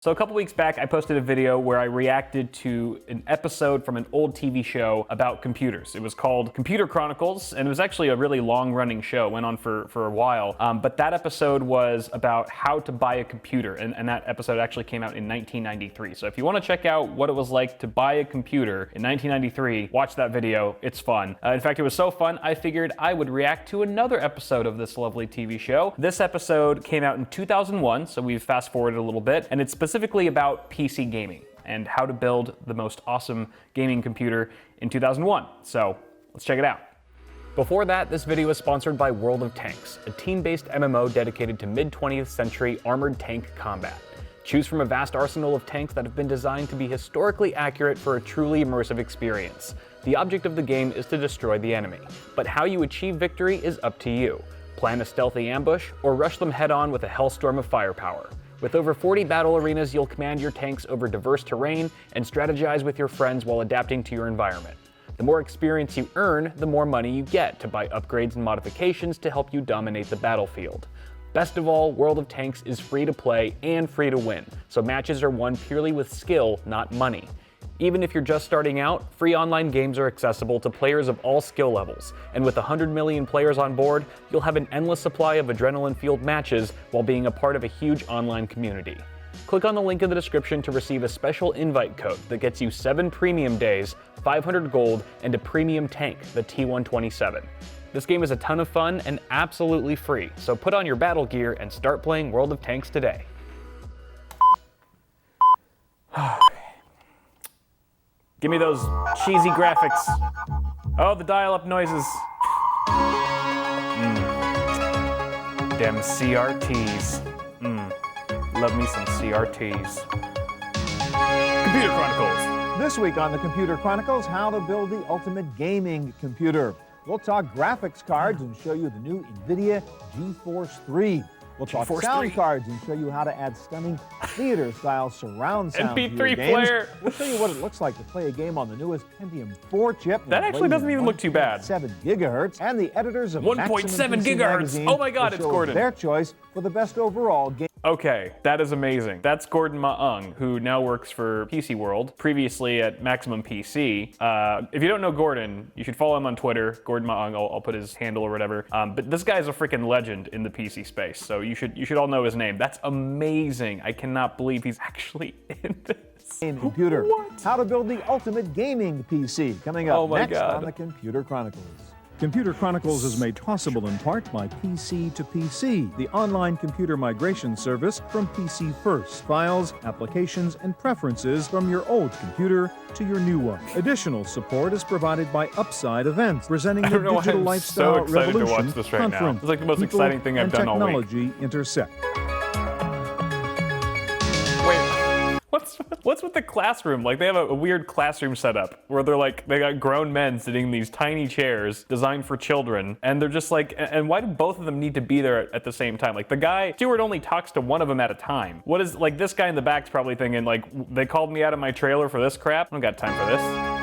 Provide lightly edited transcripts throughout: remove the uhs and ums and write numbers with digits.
So a couple weeks back, I posted a video where I reacted to an episode from an old TV show about computers. It was called Computer Chronicles, and it was actually a really long-running show. It went on for a while, but that episode was about how to buy a computer, and that episode actually came out in 1993. So if you want to check out what it was like to buy a computer in 1993, watch that video. It's fun. In fact, it was so fun, I figured I would react to another episode of this lovely TV show. This episode came out in 2001, so we've fast-forwarded a little bit, and it's specifically about PC gaming and how to build the most awesome gaming computer in 2001. So let's check it out. Before that, this video is sponsored by World of Tanks, a team-based MMO dedicated to mid-20th century armored tank combat. Choose from a vast arsenal of tanks that have been designed to be historically accurate for a truly immersive experience. The object of the game is to destroy the enemy, but how you achieve victory is up to you. Plan a stealthy ambush, or rush them head-on with a hellstorm of firepower. With over 40 battle arenas, you'll command your tanks over diverse terrain and strategize with your friends while adapting to your environment. The more experience you earn, the more money you get to buy upgrades and modifications to help you dominate the battlefield. Best of all, World of Tanks is free to play and free to win, so matches are won purely with skill, not money. Even if you're just starting out, free online games are accessible to players of all skill levels, and with 100 million players on board, you'll have an endless supply of adrenaline-fueled matches while being a part of a huge online community. Click on the link in the description to receive a special invite code that gets you 7 premium days, 500 gold, and a premium tank, the T-127. This game is a ton of fun and absolutely free, so put on your battle gear and start playing World of Tanks today. Give me those cheesy graphics. Oh, the dial-up noises. Dem CRTs. Love me some CRTs. Computer Chronicles. This week on the Computer Chronicles, how to build the ultimate gaming computer. We'll talk graphics cards and show you the new NVIDIA GeForce 3. We'll talk sound cards and show you how to add stunning theater-style surround sound to your games. player. We'll show you what it looks like to play a game on the newest Pentium 4 chip. That actually doesn't even look too bad. 7 gigahertz, and the editors of 1.7 gigahertz. Oh my God, it's Gordon. Their choice for the best overall game. Okay, that is amazing. That's Gordon Ma-Ung, who now works for PC World, previously at Maximum PC. If you don't know Gordon, you should follow him on Twitter, Gordon Ma-Ung. I'll put his handle or whatever. But this guy's a freaking legend in the PC space, so you should all know his name. That's amazing. I cannot believe he's actually in this. Computer. What? How to build the ultimate gaming PC. Coming up next on the Computer Chronicles. Computer Chronicles is made possible in part by PC to PC, the online computer migration service from PC First. Files, applications, and preferences from your old computer to your new one. Additional support is provided by Upside Events, presenting the Digital Lifestyle Revolution Conference. It's like the most exciting thing I've done all week. Technology intersect. What's with the classroom? Like, they have a weird classroom setup where they got grown men sitting in these tiny chairs designed for children, and they're just like, and why do both of them need to be there at the same time? Like, Stuart only talks to one of them at a time. What is, like, this guy in the back's probably thinking, like, they called me out of my trailer for this crap? I don't got time for this.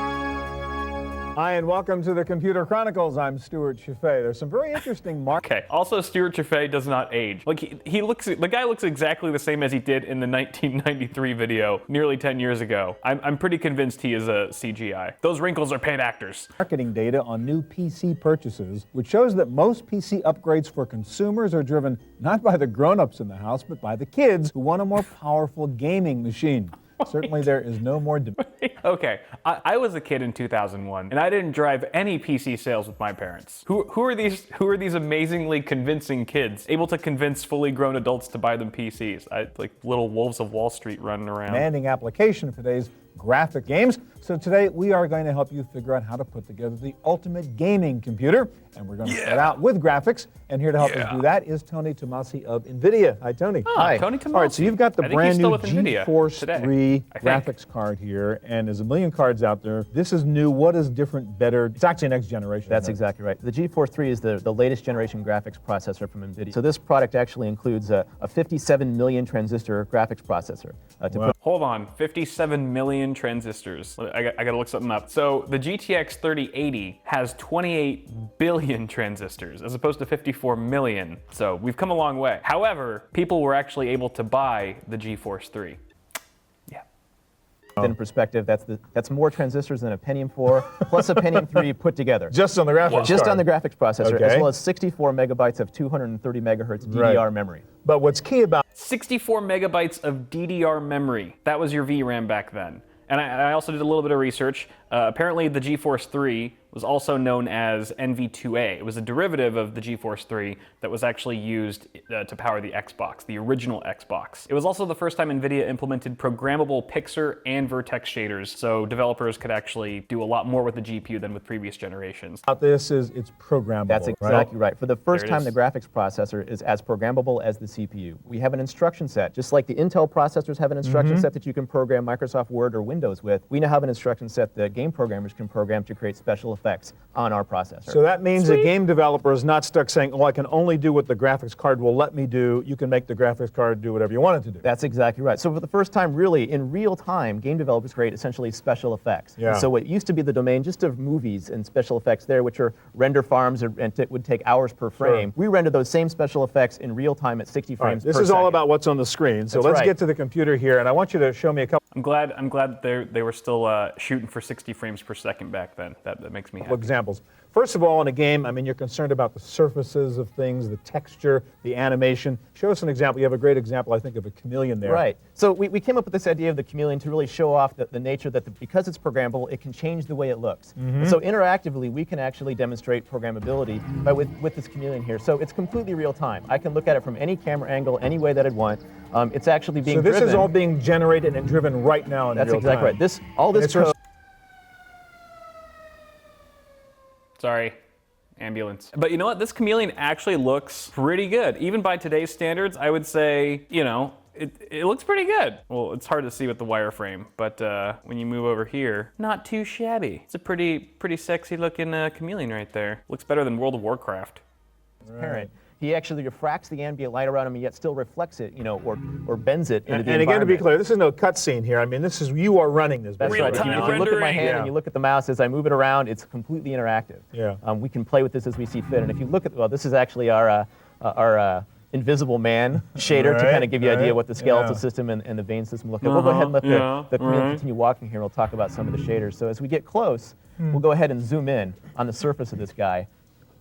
Hi, and welcome to the Computer Chronicles. I'm Stuart Chaffee. There's some very interesting Okay, also Stuart Chaffee does not age. Like, the guy looks exactly the same as he did in the 1993 video nearly 10 years ago. I'm pretty convinced he is a CGI. Those wrinkles are paid actors. Marketing data on new PC purchases, which shows that most PC upgrades for consumers are driven not by the grown-ups in the house, but by the kids who want a more powerful gaming machine. Certainly there is no more debate. Okay, I was a kid in 2001, and I didn't drive any PC sales with my parents. Who are these amazingly convincing kids, able to convince fully grown adults to buy them PCs? Like little wolves of Wall Street running around. Demanding application for today's graphic games. So today we are going to help you figure out how to put together the ultimate gaming computer. And we're going to start out with graphics. And here to help us do that is Tony Tomasi of NVIDIA. Hi, Tony. Hi. Tony Tomasi. All right, so you've got the brand new GeForce 3 graphics card here. And there's a million cards out there. This is new. What is different, better? It's actually next generation. That's exactly right. The GeForce 3 is the latest generation graphics processor from NVIDIA. So this product actually includes a 57 million transistor graphics processor. Hold on, 57 million transistors. I gotta look something up. So the GTX 3080 has 28 billion transistors as opposed to 54 million. So we've come a long way. However, people were actually able to buy the GeForce 3. In perspective, that's more transistors than a Pentium 4 plus a Pentium 3 put together. Just on the graphics Just card. on the graphics processor, Okay. as well as 64 megabytes of 230 megahertz DDR memory. But what's key about 64 megabytes of DDR memory. That was your VRAM back then. And I also did a little bit of research. Apparently the GeForce 3 was also known as NV2A. It was a derivative of the GeForce 3 that was actually used to power the Xbox, the original Xbox. It was also the first time NVIDIA implemented programmable Pixar and Vertex shaders, so developers could actually do a lot more with the GPU than with previous generations. this is it's programmable. That's exactly right. For the first There it time, is. the graphics processor is as programmable as the CPU. We have an instruction set, just like the Intel processors have an instruction set that you can program Microsoft Word or Windows with. We now have an instruction set that game programmers can program to create special effects on our processor. So that means a game developer is not stuck saying, oh, I can only do what the graphics card will let me do. You can make the graphics card do whatever you want it to do. That's exactly right. So for the first time, really, in real time, game developers create essentially special effects. Yeah. So what used to be the domain just of movies and special effects there, which are render farms and it would take hours per frame, we render those same special effects in real time at 60 frames per This second. is all about what's on the screen. So That's let's right. get to the computer here, and I want you to show me a couple I'm glad they were still shooting for 60 frames per second back then. That makes me happy. examples. First of all, in a game, I mean, you're concerned about the surfaces of things, the texture, the animation. Show us an example. You have a great example, I think, of a chameleon there. Right. So we came up with this idea of the chameleon to really show off the nature that because it's programmable, it can change the way it looks. And so interactively, we can actually demonstrate programmability with this chameleon here. So it's completely real time. I can look at it from any camera angle, any way that I'd want. It's actually being So this driven. is all being generated and driven right now in That's real exactly time. right. All And this it's for- code. Sorry, ambulance. But you know what? This chameleon actually looks pretty good. Even by today's standards, I would say, you know, it looks pretty good. Well, it's hard to see with the wireframe, but when you move over here, not too shabby. It's a pretty sexy looking chameleon right there. Looks better than World of Warcraft. Transparent. He actually refracts the ambient light around him and yet still reflects it, you know, or bends it into the And again, to be environment. clear, this is no cutscene here. I mean, this is you are running this. That's baby. right. If you Real-time look at my rendering. hand Yeah. and you look at the mouse as I move it around, it's completely interactive. Yeah. We can play with this as we see fit. And if you look at, well, this is actually our invisible man shader to Right, kind of give you an idea right, what the skeletal yeah. system and the vein system look like. We'll go ahead and let the chameleon continue walking here, and we'll talk about some of the shaders. So as we get close, we'll go ahead and zoom in on the surface of this guy.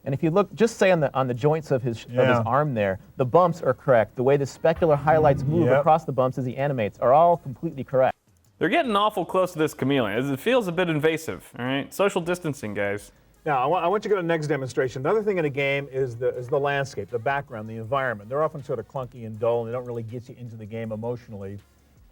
And if you look, just say on the joints of his arm there, the bumps are correct. The way the specular highlights move Yep. across the bumps as he animates are all completely correct. They're getting awful close to this chameleon. It feels a bit invasive, all right? Social distancing, guys. Now, I want you to go to the next demonstration. Another thing in a game is the landscape, the background, the environment. They're often sort of clunky and dull, and they don't really get you into the game emotionally.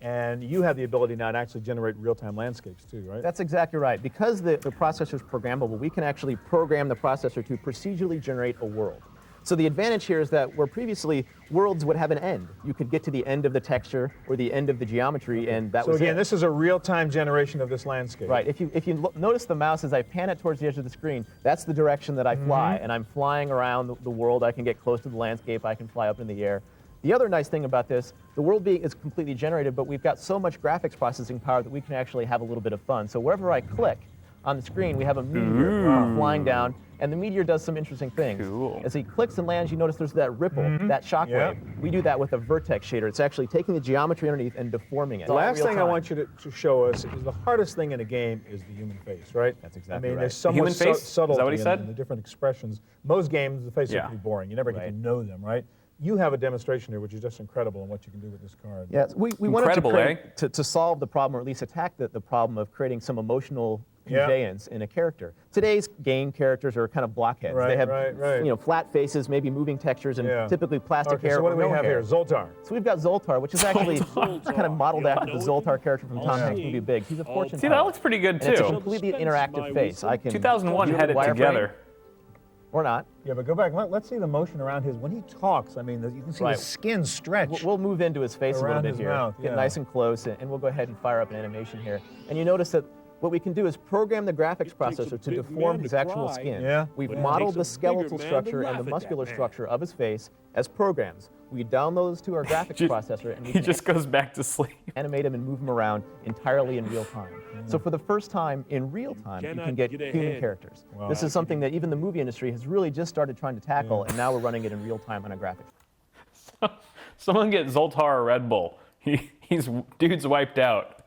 And you have the ability now to actually generate real-time landscapes too, right? That's exactly right. Because the processor is programmable, we can actually program the processor to procedurally generate a world. So the advantage here is that where previously worlds would have an end. You could get to the end of the texture or the end of the geometry, and that So was again, it. this is a real-time generation of this landscape. Right. If you notice the mouse as I pan it towards the edge of the screen, that's the direction that I fly, and I'm flying around the world. I can get close to the landscape. I can fly up in the air. The other nice thing about this, the world is completely generated, but we've got so much graphics processing power that we can actually have a little bit of fun. So wherever I click on the screen, we have a meteor flying down, and the meteor does some interesting things. Cool. As he clicks and lands, you notice there's that ripple, that shockwave. Yep. We do that with a vertex shader. It's actually taking the geometry underneath and deforming it. The last thing I Real-time. want you to show us is the hardest thing in a game is the human face, right? That's exactly I mean, right. there's so The human much face? Is that subtlety what he said? in the different expressions. Most games, the face is Yeah. pretty boring. You never get to Right. know them, right? You have a demonstration here, which is just incredible in what you can do with this card. Yes, we wanted Incredible, to, create, to solve the problem, or at least attack the problem of creating some emotional Yeah. conveyance in a character. Today's game characters are kind of blockheads. Right, they have right. you know, flat faces, maybe moving textures, and Yeah. typically plastic Okay, hair so what or do we no have hair. here? Zoltar. So we've got Zoltar, which is actually kind of modeled after the Zoltar character from Tom Hanks' movie Big. He's a fortune See, teller. that looks pretty good And it's a too. completely interactive face. I can 2001 do had it wireframe together. Or not. Yeah, but go back. Let's see the motion around his. When he talks, I mean, you can see Right. the skin stretch. We'll move into his face a little Around bit his here. mouth, Get yeah. nice and close, and we'll go ahead and fire up an animation here. And you notice that what we can do is program the graphics processor to deform his actual skin. Yeah. We've But it modeled the takes a bigger skeletal man structure to and the laugh at muscular that man. structure of his face as programs. We download those to our graphics Ju- processor, and we He can just goes back to sleep. animate him and move him around entirely in real time. So for the first time in real time, you cannot can get get human ahead. characters. Wow. This is something that even the movie industry has really just started trying to tackle, and now we're running it in real time on a graphics. Someone get Zoltar a Red Bull. Dude's wiped out.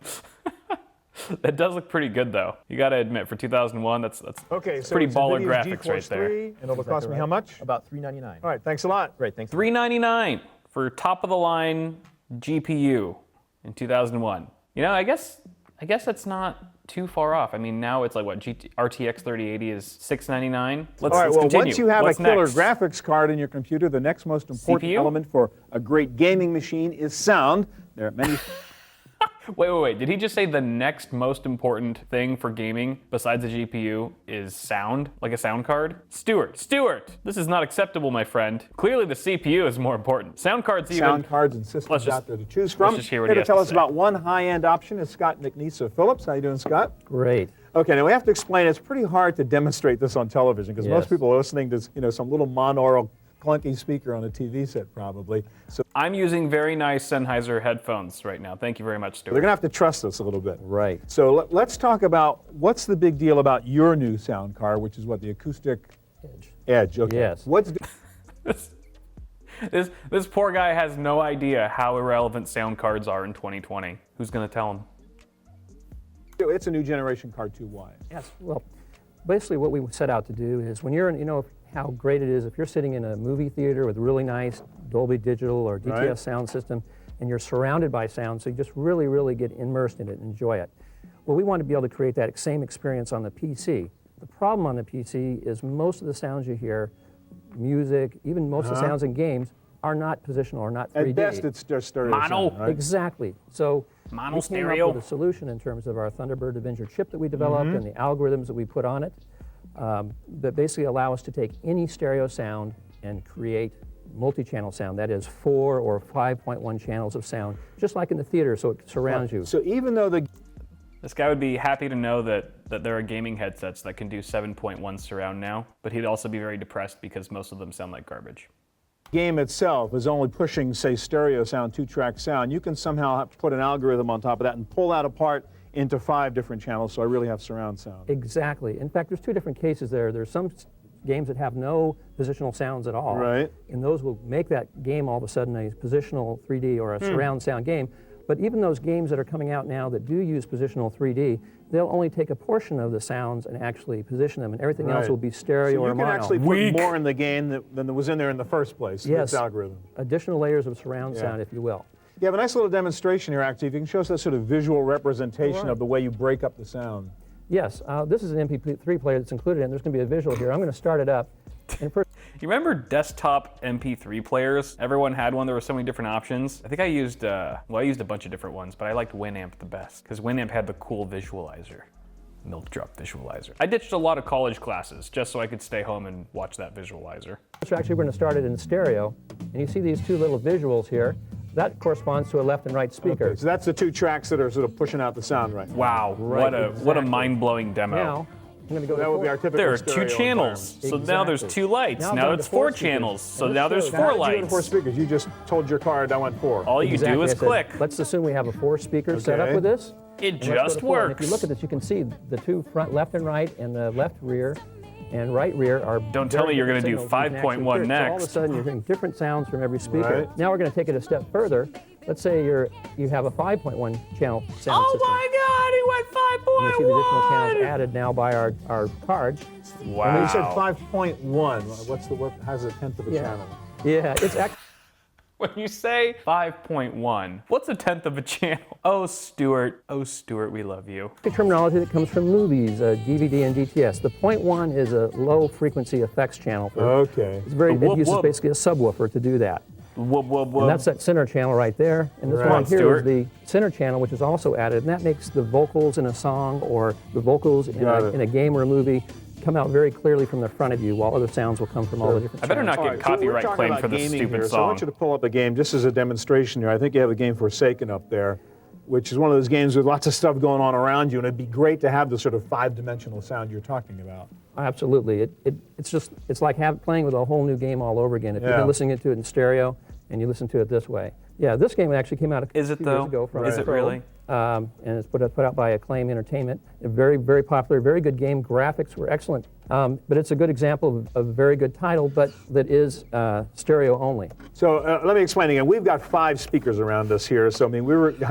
That does look pretty good, though. You got to admit, for 2001, that's Okay, so pretty it's baller NVIDIA's graphics right GeForce there. 3, and it'll cost me how much? About $399. All right, thanks a lot. Great, thanks. $399 for top-of-the-line GPU in 2001. You know, I guess that's not too far off. I mean, now it's like what, RTX 3080 is $699. All right, well, continue. once you have What's a killer next? graphics card in your computer, the next most important CPU? element for a great gaming machine is sound. There are many. Wait. Did he just say the next most important thing for gaming besides the GPU is sound? Like a sound card? Stuart, this is not acceptable, my friend. Clearly the CPU is more important. Sound cards even. Sound cards and systems out there to choose from. let's just hear what Here he to has tell to us say. about one high-end option is Scott McNeese of Philips. How you doing, Scott? Great. Okay, now we have to explain. It's pretty hard to demonstrate this on television because most Yes. people are listening to some little monaural clunky speaker on a TV set probably. So I'm using very nice Sennheiser headphones right now. Thank you very much, they're Stuart. going to have to trust us a little bit. Right. So let's talk about what's the big deal about your new sound card, which is what, the Acoustic Edge. Okay. Yes. What's This poor guy has no idea how irrelevant sound cards are in 2020. Who's going to tell him? it's a new generation card too? Why? Yes, well, basically what we set out to do is when you're in, you know how great it is if you're sitting in a movie theater with really nice Dolby Digital or DTS Right. sound system and you're surrounded by sound, so you just really get immersed in it and enjoy it. Well, we want to be able to create that same experience on the PC. The problem on the PC is most of the sounds you hear, music, even most of the sounds in games, are not positional or not 3D. At best, it's just stereo Mono. sound, right? Exactly. So Mono we came stereo. up with a solution in terms of our Thunderbird Avenger chip that we developed and the algorithms that we put on it that basically allow us to take any stereo sound and create multi-channel sound. That is 4 or 5.1 channels of sound, just like in the theater, so it surrounds you. So even though the This guy would be happy to know that there are gaming headsets that can do 7.1 surround now, but he'd also be very depressed because most of them sound like garbage. game itself is only pushing, say, stereo sound, 2-track sound, you can somehow have to put an algorithm on top of that and pull that apart into 5 different channels, so I really have surround sound. Exactly. In fact, there's 2 different cases there. There's some games that have no positional sounds at all. Right. And those will make that game all of a sudden a positional 3D or a surround sound game. But even those games that are coming out now that do use positional 3D, they'll only take a portion of the sounds and actually position them, and everything else Right. will be stereo So or you can mono. actually Weak. put more in the game than was in there in the first place. with Yes. This algorithm. Additional layers of surround Yeah. sound, if you will. You have a nice little demonstration here, actually. If you can show us that sort of visual representation Right. of the way you break up the sound. Yes, this is an MP3 player that's included, and there's going to be a visual here. I'm going to start it up. And first, You remember desktop MP3 players? Everyone had one. There were so many different options. I think I used a bunch of different ones, but I liked Winamp the best because Winamp had the cool visualizer. Milk drop visualizer. I ditched a lot of college classes just so I could stay home and watch that visualizer. so actually, we're going to start it in stereo. And you see these 2 little visuals here. That corresponds to a left and right speaker. Okay, so that's the 2 tracks that are sort of pushing out the sound right now. Wow, what a exactly. mind-blowing demo. Now, I'm going to go That to would be 4. our typical There are 2 stereo channels, environment. so now there's Exactly. 2 lights. Now Now down it's to 4 4 speakers. channels, so And now this there's shows 4 How did you do it with 4 lights. speakers? You just told your card I want 4. All you Exactly, do I is said, click. Let's assume we have a 4-speaker setup Okay. with this. It And let's go to just 4. And works. if you look at this, you can see the 2 front, left and right, and the left rear and right rear are. Don't tell very me you're different gonna do signals you can actually 5.1 hear. So all of a next. sudden, you're hearing different sounds from every speaker. Right. Now we're going to take it a step further. Let's say you have a 5.1 channel sound Oh system. my God, he went You see the additional channels 5.1! added now by our card. Wow. When you said 5.1, how's a tenth of a Yeah. channel? Yeah, it's actually. When you say 5.1, what's a tenth of a channel? Oh, Stuart, we love you. terminology that comes from movies, DVD and DTS. The 0.1 is a low frequency effects channel. Okay. It's very, A whoop it uses whoop. basically a subwoofer to do that. Whoop, whoop, And whoop. that's that center channel right there. And this Right. one here Stuart. is the center channel, which is also added. And that makes the vocals in a song or the vocals Got it. in a game or a movie come out very clearly from the front of you, while other sounds will come from all the different I better channels. not All get right, so we're copyright talking claim about for this gaming stupid here, So I want song. you to pull up a game just as a demonstration here. I think you have a game Forsaken up there, which is one of those games with lots of stuff going on around you, and it'd be great to have the sort of 5-dimensional sound you're talking about. Absolutely. It's like playing with a whole new game all over again. If you've Yeah. been listening to it in stereo and you listen to it this way. Yeah, this game actually came out a Is it few though? years ago from Is it Probe. really? and it's put out by Acclaim Entertainment. A very, very popular, very good game. Graphics were excellent. But it's a good example of a very good title, but that is stereo only. So let me explain again. We've got 5 speakers around us here, so I mean,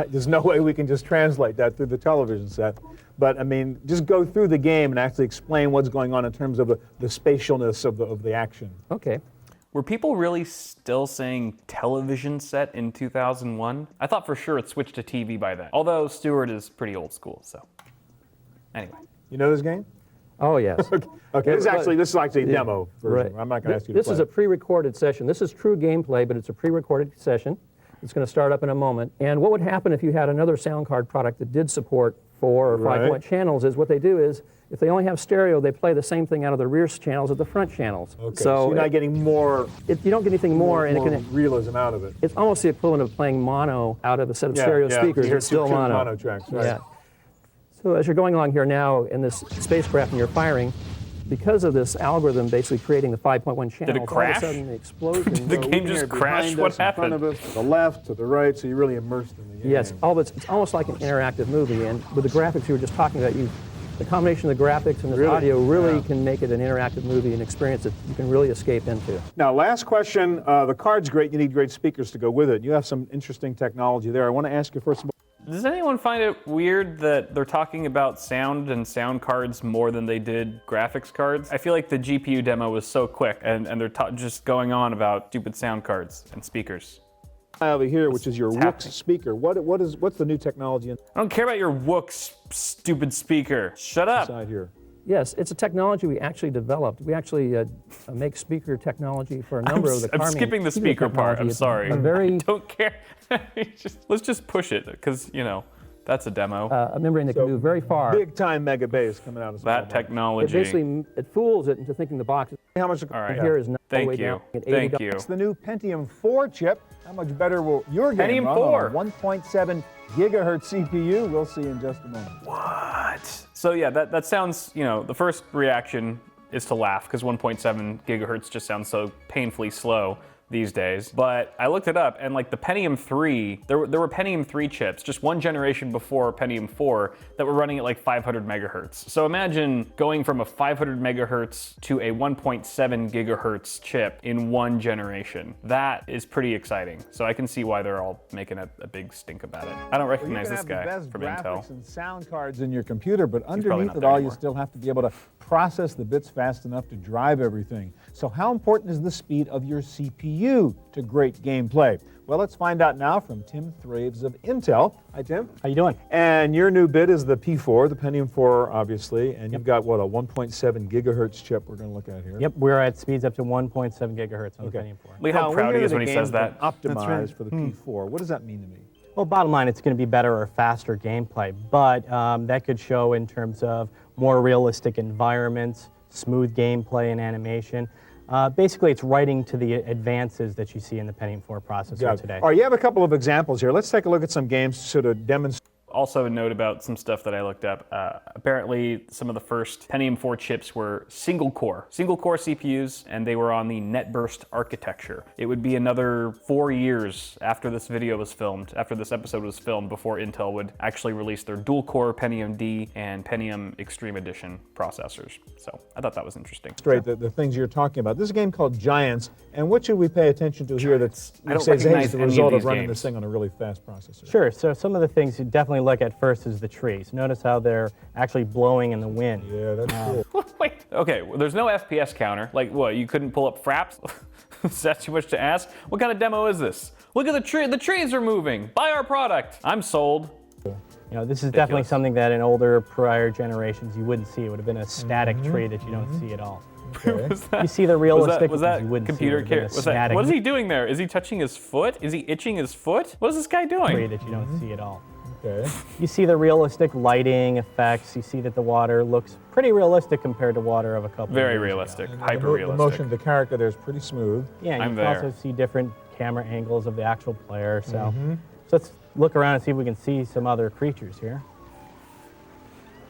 there's no way we can just translate that through the television set. But I mean, just go through the game and actually explain what's going on in terms of the spatialness of the action. Okay. Were people really still saying television set in 2001? I thought for sure it switched to TV by then. Although Stuart is pretty old school, so anyway. You know this game? Oh, yes. Okay. This is actually a demo version. Right. I'm not going to ask you to This play is a it. pre-recorded session. This is true gameplay, but it's a pre-recorded session. It's going to start up in a moment. And what would happen if you had another sound card product that did support 4 or 5-point channels is what they do is, if they only have stereo, they play the same thing out of the rear channels as the front channels. Okay. So you're not getting more. You don't get anything more, and more realism out of it. it's almost the equivalent of playing mono out of a set of stereo speakers. You're It's still mono. mono tracks, right? Yeah. So as you're going along here now in this spacecraft and you're firing, because of this algorithm basically creating the 5.1 channels, Did it crash? all of a sudden the explosion. Did the game just crash? What happened? In front of us, to the left, to the right, so you're really immersed in the game. Yes, it's almost like an interactive movie, and with the graphics you were just talking about, the combination of the graphics and the audio really can make it an interactive movie, an experience that you can really escape into. Now, last question. The card's great. You need great speakers to go with it. You have some interesting technology there. I want to ask you first of all. Does anyone find it weird that they're talking about sound and sound cards more than they did graphics cards? I feel like the GPU demo was so quick, and they're just going on about stupid sound cards and speakers. Over here, which is your Woox speaker. What's the new technology I don't care about your Woox stupid speaker. Shut up. inside here? Yes, it's a technology we actually developed. We actually make speaker technology for a number of the I'm Carmi skipping the computer speaker part. technology. I'm It's sorry. A very I don't care. Let's just push it, because, that's a demo. a membrane that can move very far. Big time mega bass coming out of That technology. It basically fools it into thinking the box How much? All right. here is not all the Thank way you. down at Thank $80. you. It's the new Pentium 4 chip. How much better will your game Pentium run 4. on a 1.7 gigahertz CPU? We'll see in just a moment. What? So yeah, that sounds, the first reaction is to laugh, because 1.7 gigahertz just sounds so painfully slow these days. But I looked it up, and like the Pentium 3, there were Pentium 3 chips just one generation before Pentium 4 that were running at like 500 megahertz. So imagine going from a 500 megahertz to a 1.7 gigahertz chip in one generation. That is pretty exciting. So I can see why they're all making a big stink about it. I don't recognize this guy from You can have the Intel. best graphics and sound cards in your computer, but probably underneath not it there all, you anymore. still have to be able to process the bits fast enough to drive everything. So how important is the speed of your CPU to great gameplay? Well, let's find out now from Tim Thraves of Intel. Hi, Tim. How you doing? And your new bit is the P4, the Pentium 4, obviously, and you've got, what, a 1.7 gigahertz chip we're going to look at here. Yep, we're at speeds up to 1.7 gigahertz on Okay. the Pentium 4. Look how proud he is when he says that. Optimized for the P4. What does that mean to me? Well, bottom line, it's going to be better or faster gameplay, but that could show in terms of more realistic environments, smooth gameplay and animation. Basically, it's writing to the advances that you see in the Pentium 4 processor today. All right, you have a couple of examples here. Let's take a look at some games to sort of demonstrate. Also a note about some stuff that I looked up. Apparently, some of the first Pentium 4 chips were single-core CPUs, and they were on the NetBurst architecture. It would be another 4 years after this video was filmed, after this episode was filmed, before Intel would actually release their dual-core Pentium D and Pentium Extreme Edition processors. So I thought that was interesting. The things you're talking about. This is a game called Giants, and what should we pay attention to here that's I don't says, hey, recognize it's the any of result of these running games. this thing on a really fast processor? Sure, so some of the things you definitely look at first is the trees. Notice how they're actually blowing in the wind. Yeah, that's cool. Wait, okay, well, there's no FPS counter. Like, what, you couldn't pull up fraps? Is that too much to ask? What kind of demo is this? Look at the tree, the trees are moving. Buy our product. I'm sold. This is definitely something that in older, prior generations you wouldn't see. It would have been a static tree that you don't see at all. You see the realistic Was that you wouldn't computer see. It would have been a was that, static what is he doing there? Is he touching his foot? Is he itching his foot? What is this guy tree doing? that you don't see at all. Okay. You see the realistic lighting effects. You see that the water looks pretty realistic compared to water of a couple Very of years realistic, ago. hyper The motion realistic. of the character there is pretty smooth. Yeah, and I'm you can there. also see different camera angles of the actual player. So let's look around and see if we can see some other creatures here.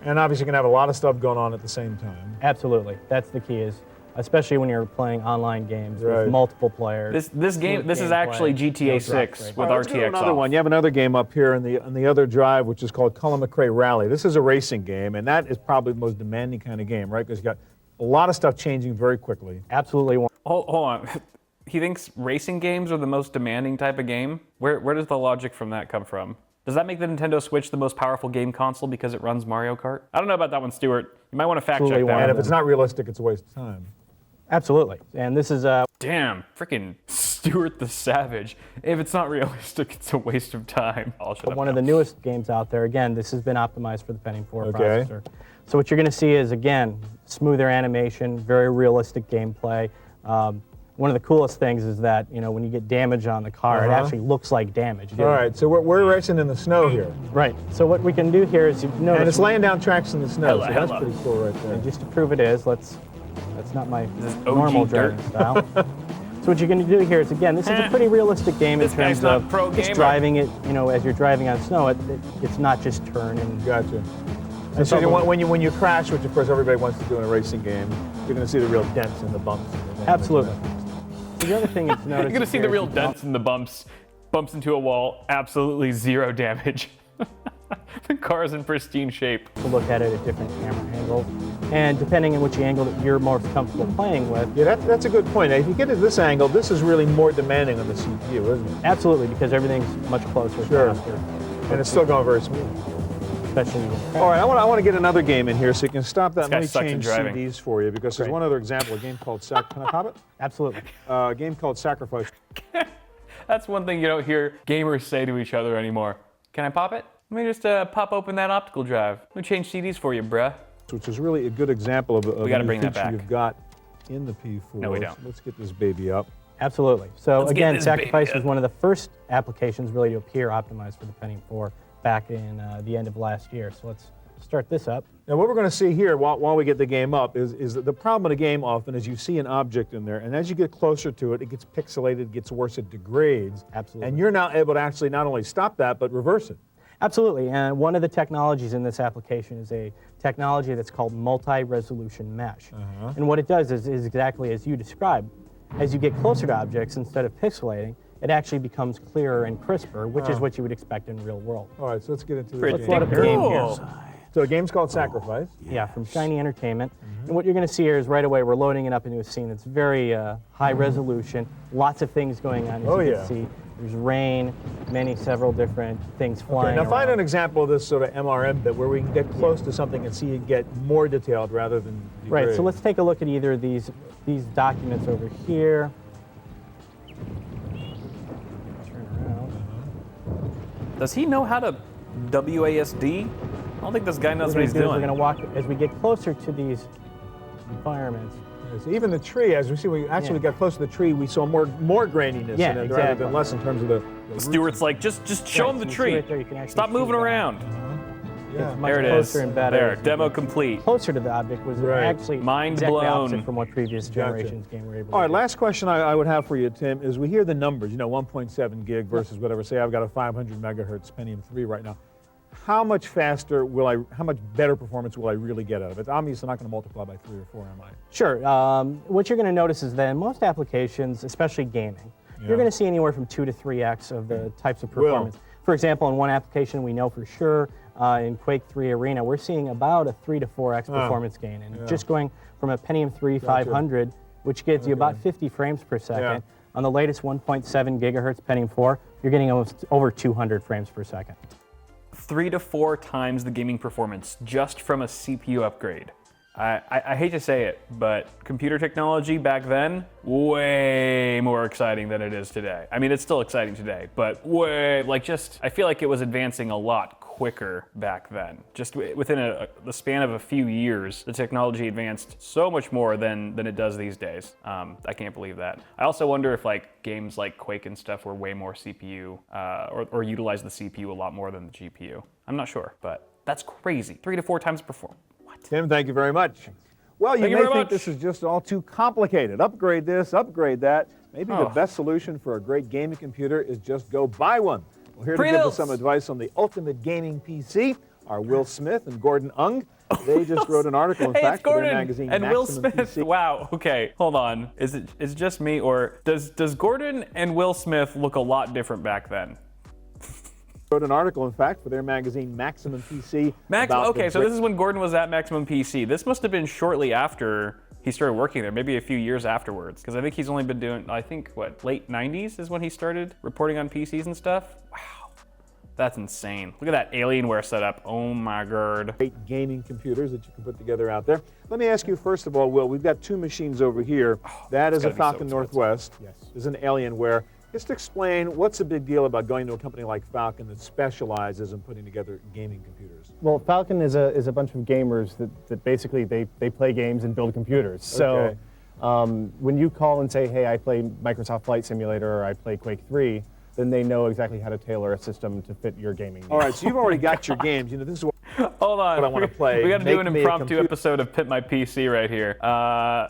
And obviously you can have a lot of stuff going on at the same time. Absolutely. That's the key is especially when you're playing online games Right. with multiple players. This game, this is gameplay, actually no GTA drop 6 rate. with Let's go to RTX another off. one. You have another game up here on the other drive, which is called Colin McRae Rally. This is a racing game, and that is probably the most demanding kind of game, right? Because you got a lot of stuff changing very quickly. Absolutely. Hold on. He thinks racing games are the most demanding type of game? Where does the logic from that come from? Does that make the Nintendo Switch the most powerful game console because it runs Mario Kart? I don't know about that one, Stuart. You might want to fact check Absolutely that. And one. if it's not realistic, it's a waste of time. Absolutely. And this is Damn, freaking Stuart the Savage. If it's not realistic, it's a waste of time. I'll shut up one of now. the newest games out there. Again, this has been optimized for the Pentium 4 Okay. processor. So what you're going to see is, again, smoother animation, very realistic gameplay. One of the coolest things is that, when you get damage on the car, it actually looks like damage. All right, so we're racing in the snow here. Right. So what we can do here is, you And notice, it's laying down tracks in the snow, Hello, so that's hello. pretty cool right there. and just to prove it is, that's not my This is OG normal dirt. driving style. So what you're going to do here is, again, this is a pretty realistic game in This guy's terms not of pro just gamer. driving it, as you're driving on snow, it's not just turn and Gotcha. And so when you crash, which of course everybody wants to do in a racing game, you're going to see the real dents and the bumps. Absolutely. The other thing is, notice You're going to see here the is real you can dents in the bumps into a wall, absolutely zero damage. The car is in pristine shape. also look at it at different camera angles, and depending on which angle that you're most comfortable playing with. Yeah, that's a good point. If you get to this angle, this is really more demanding on the CPU, isn't it? Absolutely, because everything's much closer, Sure. faster, And it's still going very smooth. especially All right, I want to get another game in here so you can stop that. This Let guy me sucks at change driving. CDs for you because there's Great. one other example, a game called Can I pop it? Absolutely. A game called Sacrifice. That's one thing you don't hear gamers say to each other anymore. Can I pop it? Let me just pop open that optical drive. Let me change CDs for you, bruh. Which is really a good example of We a gotta new bring that feature back. you've got in the P4. No, we don't. So let's get this baby up. Absolutely. So Let's get again, this Sacrifice baby was one of the first applications really to appear optimized for the Pentium 4 back in the end of last year. So let's start this up. Now, what we're going to see here while we get the game up is that the problem with a game often is you see an object in there, and as you get closer to it, it gets pixelated, it gets worse, it degrades. Absolutely. And you're now able to actually not only stop that, but reverse it. Absolutely, and one of the technologies in this application is a technology that's called multi-resolution mesh. And what it does is exactly as you described. As you get closer to objects, instead of pixelating, it actually becomes clearer and crisper, which is what you would expect in real world. All right, so let's get into this Pretty Let's game. load up the game here. cool. So the game's called Sacrifice. Yeah, from Shiny Entertainment. And what you're going to see here is right away we're loading it up into a scene that's very high resolution, lots of things going on as Oh, you yeah. can see. There's rain, several different things flying Now find around. an example of this sort of MRM bit where we can get close to something and see it get more detailed rather than Right, degrade. so let's take a look at either of these documents over here. Turn around. Does he know how to WASD? I don't think this guy knows what he's We're doing. going to walk, as we get closer to these environments. So even the tree, as we see, we actually got close to the tree, we saw more graininess Yeah, in it rather exactly. than less in terms of the Stuart's like, just show Right, him the so you see tree. right there, you can actually Stop see moving that. around. yeah. Much There it is. closer and better. There, as we demo get complete. Closer to the object was Right. actually Mind exactly blown. opposite from what previous generations game were able All to right, do. last question I would have for you, Tim, is we hear the numbers, 1.7 gig versus whatever. Say I've got a 500 megahertz Pentium 3 right now. How much faster how much better performance will I really get out of it? It's obviously not going to multiply by 3 or 4, am I? Sure. What you're going to notice is that in most applications, especially gaming, you're going to see anywhere from 2 to 3x of the types of performance. For example, in one application we know for sure, in Quake 3 Arena, we're seeing about a 3 to 4x performance gain. And just going from a Pentium 3 500, which gives you about 50 frames per second, on the latest 1.7 gigahertz Pentium 4, you're getting almost over 200 frames per second. 3 to 4 times the gaming performance just from a CPU upgrade. I hate to say it, but computer technology back then, way more exciting than it is today. I mean, it's still exciting today, but I feel like it was advancing a lot quicker back then. Just within the span of a few years, the technology advanced so much more than it does these days. I can't believe that. I also wonder if games like Quake and stuff were way more CPU, or utilize the CPU a lot more than the GPU. I'm not sure, but that's crazy. 3 to 4 times performance. Tim, thank you very much. Well, you Thank you may very think much. this is just all too complicated. Upgrade this, upgrade that. Maybe the best solution for a great gaming computer is just go buy one. Well, here to give us Pre-builds. some advice on the ultimate gaming PC are Will Smith and Gordon Ung. They just wrote an article, in Hey, it's fact, for their Gordon magazine, and Will Maximum Smith. PC. Wow. Okay, hold on. Is it just me, or does Gordon and Will Smith look a lot different back then? Wrote an article, in fact, for their magazine, Maximum PC. about Okay, the so this is when Gordon was at Maximum PC. This must have been shortly after he started working there, maybe a few years afterwards, because I think he's only been doing, I think, what, late 90s is when he started reporting on PCs and stuff? Wow. That's insane. Look at that Alienware setup. Oh my god. great gaming computers that you can put together out there. Let me ask you first of all, Will, we've got two machines over here. That is a gotta be so Falcon expensive. Northwest. Yes. This is an Alienware. Just explain what's the big deal about going to a company like Falcon that specializes in putting together gaming computers. Well, Falcon is a bunch of gamers that basically they play games and build computers. So Okay. when you call and say, hey, I play Microsoft Flight Simulator or I play Quake 3, then they know exactly how to tailor a system to fit your gaming needs. All right, so you've already got your games. You know, this is what Hold on. What I wanna play. We got to do Make an me a impromptu computer. episode of Pit My PC right here.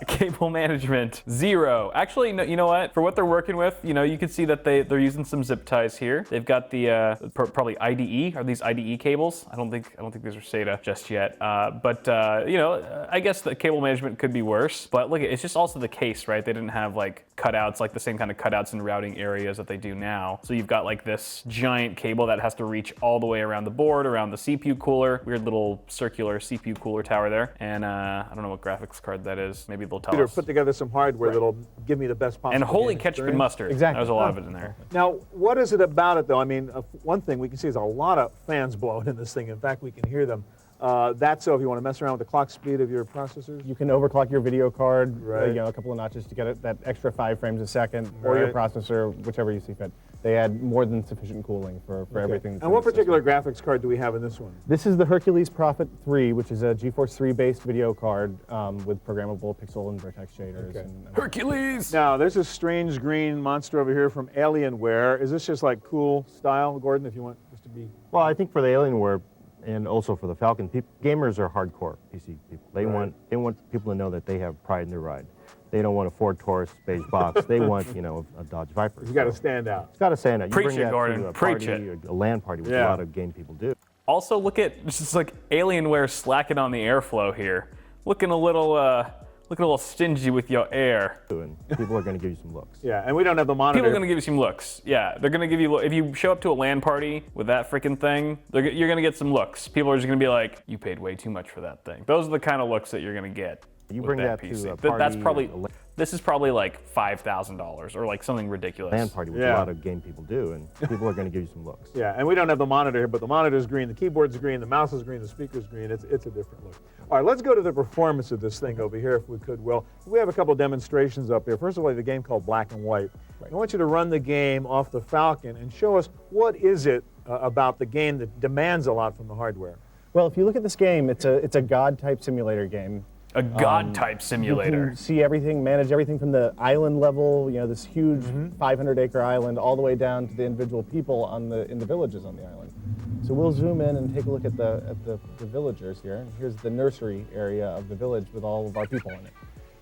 Cable management, 0. Actually, no, you know what? For what they're working with, you know, you can see that they're using some zip ties here. They've got the probably IDE. Are these IDE cables? I don't think these are SATA just yet. But you know, I guess the cable management could be worse. But look, it's just also the case, right? They didn't have like cutouts, like the same kind of cutouts in routing areas that they do now. So you've got like this giant cable that has to reach all the way around the board, around the CPU cooler. Weird little circular CPU cooler tower there. And I don't know what graphics card that is. Maybe they'll tell us. put together some hardware that'll give me the best possible And holy gaming ketchup and experience. mustard. Exactly. There's a lot of it in there. Now, what is it about it, though? I mean, one thing we can see is a lot of fans blowing in this thing. In fact, we can hear them. That's so if you want to mess around with the clock speed of your processors. You can overclock your video card, Right. you know, a couple of notches to get it, that extra 5 frames a second, or your Right. processor, whichever you see fit. They add more than sufficient cooling for everything. that's And in what the system. particular graphics card do we have in this one? This is the Hercules Prophet 3, which is a GeForce 3 based video card with programmable pixel and vertex shaders. Okay. And Hercules! Now, there's this strange green monster over here from Alienware. Is this just like cool style, Gordon, if you want this to be? Well, I think for the Alienware and also for the Falcon, gamers are hardcore PC people. They Right. want people to know that they have pride in their ride. They don't want a Ford Taurus beige box. They want, you know, a Dodge Viper. You got to So stand out. it's got to stand out. You Preach bring it, that Gordon. to a Preach party, it. a LAN party, which Yeah. a lot of game people do. Also, look at just like Alienware slacking on the airflow here. Looking a little stingy with your air. And people are going to give you some looks. Yeah, and we don't have the monitor. People are gonna give you some looks. Yeah, they're gonna give you. If you show up to a LAN party with that freaking thing, you're gonna get some looks. People are just gonna be like, "You paid way too much for that thing." Those are the kind of looks that you're gonna get. You with bring that that PC. to a That's party, probably. a This is probably like $5,000 or like something ridiculous. LAN party, which Yeah. a lot of game people do, and people are going to give you some looks. Yeah, and we don't have the monitor here, but the monitor's green, the keyboard's green, the mouse is green, the speaker's green. It's a different look. All right, let's go to the performance of this thing over here, if we could, Will. We have a couple demonstrations up here. First of all, the game called Black and White. I want you to run the game off the Falcon and show us what is it about the game that demands a lot from the hardware. Well, if you look at this game, it's a God-type simulator game. A god-type You simulator. can see everything, manage everything from the island level, you know, this huge 500-acre island, all the way down to the individual people in the villages on the island. So we'll zoom in and take a look at the villagers here. And here's the nursery area of the village with all of our people in it.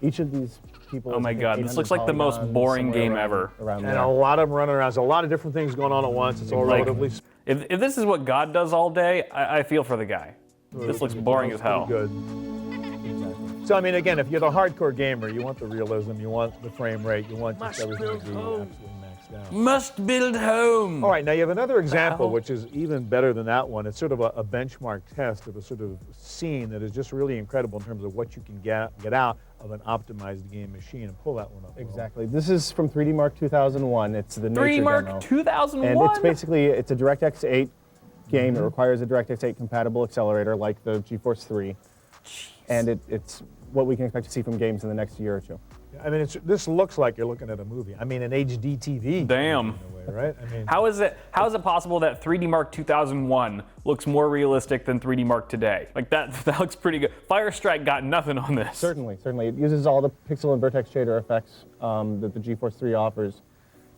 Each of these people. Oh is, my I think, God, this 800 looks like the most polygons, boring somewhere game around- ever. Around And there. a lot of them running around. There's a lot of different things going on at once. It's all Like- relatively If this is what God does all day, I feel for the guy. This looks boring as hell. good. So, I mean, again, if you're the hardcore gamer, you want the realism, you want the frame rate, you want just everything to be absolutely maxed out. Must build home. All right, now you have another example, which is even better than that one. It's sort of a benchmark test of a sort of scene that is just really incredible in terms of what you can get out of an optimized game machine. And pull that one up. Will. Exactly. This is from 3D Mark 2001. It's the 3D nature Mark demo. 2001. And it's basically, it's a DirectX 8 game. It requires a DirectX 8 compatible accelerator like the GeForce 3. And it's what we can expect to see from games in the next year or two. I mean, this looks like you're looking at a movie. I mean, an HD TV. Damn. In a way, right? I mean, How is it possible that 3D Mark 2001 looks more realistic than 3D Mark today? Like that looks pretty good. Firestrike got nothing on this. Certainly. It uses all the pixel and vertex shader effects that the GeForce 3 offers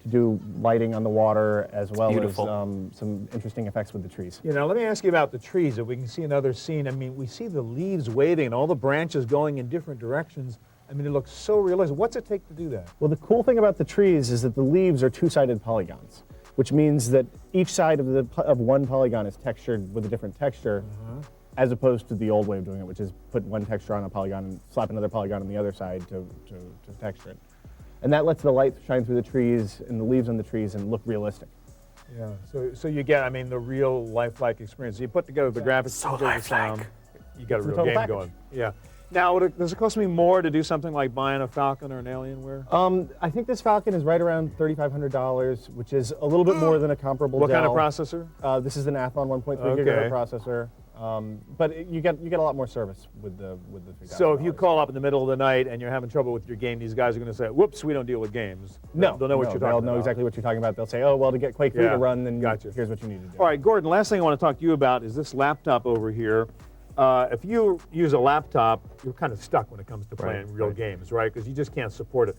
to do lighting on the water as well beautiful. as some interesting effects with the trees. you know, let me ask you about the trees. If we can see another scene. I mean, we see the leaves waving and all the branches going in different directions. I mean, it looks so realistic. What's it take to do that? Well, the cool thing about the trees is that the leaves are two-sided polygons, which means that each side of one polygon is textured with a different texture. as opposed to the old way of doing it, which is put one texture on a polygon and slap another polygon on the other side to texture it. And that lets the light shine through the trees and the leaves on the trees and look realistic. Yeah, so you get, I mean, the real lifelike experience. You put together the graphics, So the sound, you got a the real total game package. going. Yeah. Now, does it cost me more to do something like buying a Falcon or an Alienware? I think this Falcon is right around $3,500, which is a little bit more than a comparable What Dell. kind of processor? This is an Athlon 1.3 Okay. gigahertz processor, but you get a lot more service with the $3,000. So if you call up in the middle of the night and you're having trouble with your game, these guys are going to say, "Whoops, we don't deal with games." No, they'll know what you're talking They'll about. know exactly what you're talking about. They'll say, "Oh, well, to get Quake 3 Yeah, to run, then gotcha. here's what you need to do." All right, Gordon, last thing I want to talk to you about is this laptop over here. If you use a laptop, you're kind of stuck when it comes to playing real games, right? Because you just can't support it.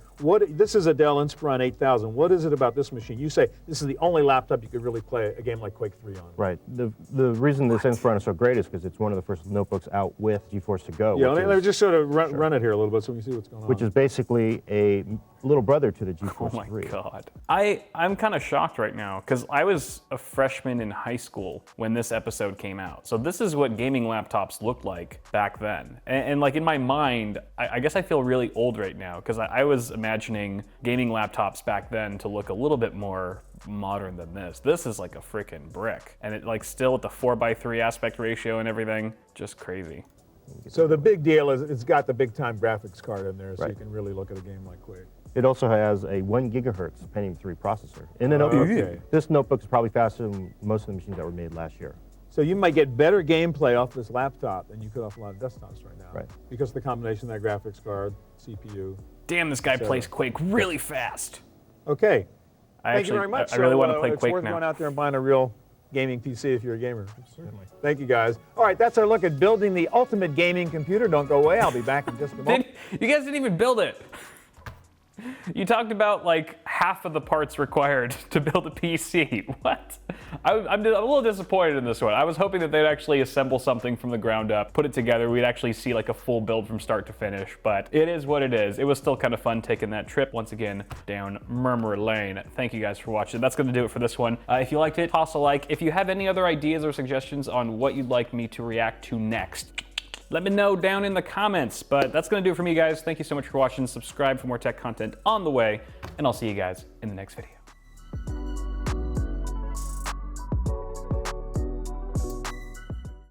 This is a Dell Inspiron 8000. What is it about this machine? You say this is the only laptop you could really play a game like Quake 3 on. Right. The reason this Inspiron is so great is because it's one of the first notebooks out with GeForce to Go. Yeah, which let me is- just sort of run it here a little bit so we can see what's going on. which is basically a little brother to the GeForce Oh my 3. God. I'm kind of shocked right now because I was a freshman in high school when this episode came out. So this is what gaming laptops looked like back then. And like in my mind, I guess I feel really old right now because I was imagining gaming laptops back then to look a little bit more modern than this. This is like a freaking brick. And it like still at the 4:3 aspect ratio and everything, just crazy. So the big deal is it's got the big time graphics card in there so you Right. can really look at a game like Quake. It also has a 1 gigahertz Pentium 3 processor in the notebook. okay. This notebook is probably faster than most of the machines that were made last year. So you might get better gameplay off this laptop than you could off a lot of desktops right now. Right. Because of the combination of that graphics card, CPU. Damn, this guy plays Quake really fast. Okay. I Thank you very much. I really So, want to play it's Quake worth now. going out there and buying a real gaming PC if you're a gamer. Certainly. Thank you, guys. All right, that's our look at building the ultimate gaming computer. Don't go away. I'll be back in just a moment. You guys didn't even build it. You talked about like half of the parts required to build a PC. What? I'm a little disappointed in this one. I was hoping that they'd actually assemble something from the ground up, put it together. We'd actually see like a full build from start to finish, but it is what it is. It was still kind of fun taking that trip once again down Murmur Lane. Thank you guys for watching. That's going to do it for this one. If you liked it, toss a like. If you have any other ideas or suggestions on what you'd like me to react to next, let me know down in the comments. But that's going to do it for me, guys. Thank you so much for watching. Subscribe for more tech content on the way, and I'll see you guys in the next video.